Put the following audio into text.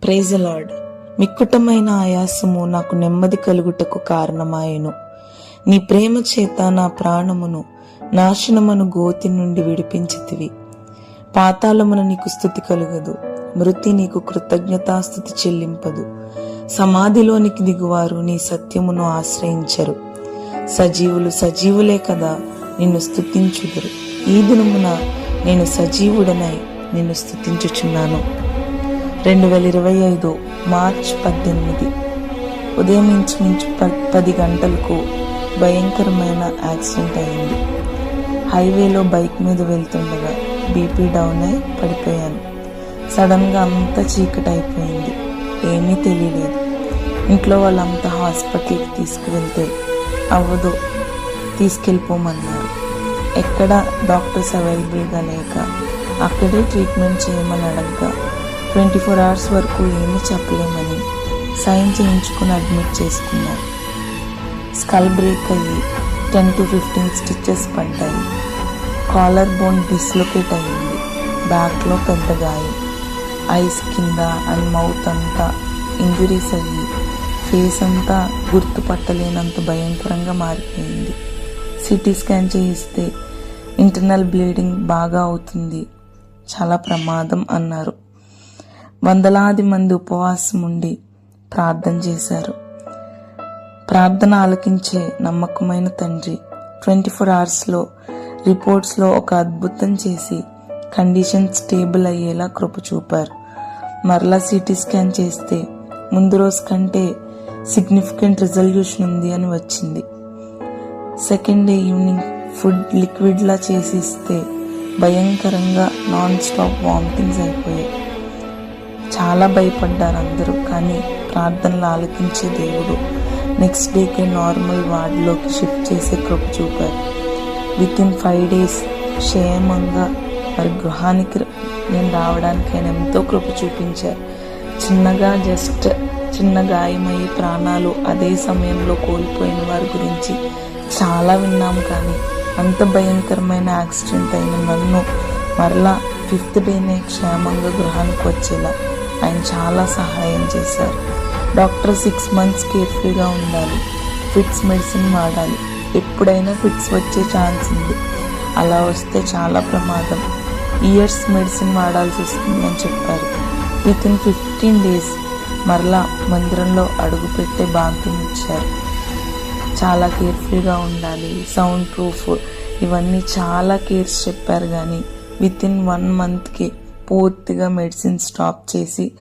Praise the lord. మిక్కుటమైన ఆయాసము నాకు నెమ్మది కలుగుటకు కారణమాయెను. నీ ప్రేమ చేత నా ప్రాణమును నాశనమును గోతి నుండి విడిపించితివి. పాతాళమున నీకు స్తుతి కలుగదు, మృతి నీకు కృతజ్ఞతాస్తుతి చెల్లింపదు. సమాధిలోనికి దిగువారు నీ సత్యమును ఆశ్రయించరు. సజీవులు సజీవులే కదా నిన్ను స్తుతించుదురు. ఈ దినమున నేను సజీవుడనై నిన్ను స్తుతించుచున్నాను. 2025 మార్చ్ 18 ఉదయం ఇంచుమించు 10 గంటలకు భయంకరమైన యాక్సిడెంట్ అయింది. హైవేలో బైక్ మీద వెళ్తుండగా బీపీ డౌన్ అయి పడిపోయాను. సడన్గా అంతా చీకటి అయిపోయింది, ఏమీ తెలియలేదు. ఇంట్లో వాళ్ళంతా హాస్పిటల్కి తీసుకువెళ్తే అవ్వదు, తీసుకెళ్ళిపోమన్నారు. ఎక్కడ డాక్టర్స్ అవైలబుల్గా లేక అక్కడే ట్రీట్మెంట్ చేయమని అడగగా 24 hours వరకు ఏమీ చెప్పలేమని సైన్ చేయించుకుని అడ్మిట్ చేసుకున్నారు. స్కల్ బ్రేక్ అయ్యి 10 to 15 స్టిచెస్ పడ్డాయి. కాలర్ బోన్ డిస్లొకేట్ అయ్యింది. బ్యాక్లో పెద్ద గాయం. ఐస్ కింద అండ్ మౌత్ అంతా ఇంజురీస్ అయ్యి ఫేస్ అంతా గుర్తుపట్టలేనంత భయంకరంగా మారిపోయింది. సిటీ స్కాన్ చేయిస్తే ఇంటర్నల్ బ్లీడింగ్ బాగా అవుతుంది, చాలా ప్రమాదం అన్నారు. వందలాది మంది ఉపవాసం ఉండి ప్రార్థన చేశారు. ప్రార్థన ఆలకించే నమ్మకమైన తండ్రి 24 hours రిపోర్ట్స్లో ఒక అద్భుతం చేసి కండిషన్ స్టేబుల్ అయ్యేలా కృప చూపారు. మరలా సిటీ స్కాన్ చేస్తే ముందు రోజు కంటే సిగ్నిఫికెంట్ రిజల్యూషన్ ఉంది అని వచ్చింది. సెకండ్ డే ఈవినింగ్ ఫుడ్ లిక్విడ్లా చేసి ఇస్తే భయంకరంగా నాన్ స్టాప్ వామిటింగ్స్ అయిపోయాయి. చాలా భయపడ్డారు అందరూ. కానీ ప్రార్థనలు ఆలకించే దేవుడు నెక్స్ట్ డేకే నార్మల్ వార్డులోకి షిఫ్ట్ చేసే కృప చూపారు. వితిన్ 5 days క్షేమంగా మరి గృహానికి నేను రావడానికి ఆయన ఎంతో కృప చూపించారు. చిన్న గాయమయ్యి ప్రాణాలు అదే సమయంలో కోల్పోయిన వారి గురించి చాలా విన్నాము. కానీ అంత భయంకరమైన యాక్సిడెంట్ అయిన నన్ను మరలా 5th డేనే క్షేమంగా గృహానికి వచ్చేలా ఆయన చాలా సహాయం చేశారు. డాక్టర్ 6 months కేర్ఫుల్గా ఉండాలి, ఫిట్స్ మెడిసిన్ వాడాలి, ఎప్పుడైనా ఫిట్స్ వచ్చే ఛాన్స్ ఉంది, అలా వస్తే చాలా ప్రమాదం, ఇయర్స్ మెడిసిన్ వాడాల్సి వస్తుంది అని చెప్పారు. వితిన్ 15 days మరలా మందిరంలో అడుగుపెట్టే భాగ్యం ఇచ్చారు. చాలా కేర్ఫుల్గా ఉండాలి, సౌండ్ ప్రూఫ్, ఇవన్నీ చాలా కేర్స్ చెప్పారు. కానీ వితిన్ 1 monthకి పూర్తిగా మెడిసిన్ స్టాప్ చేసి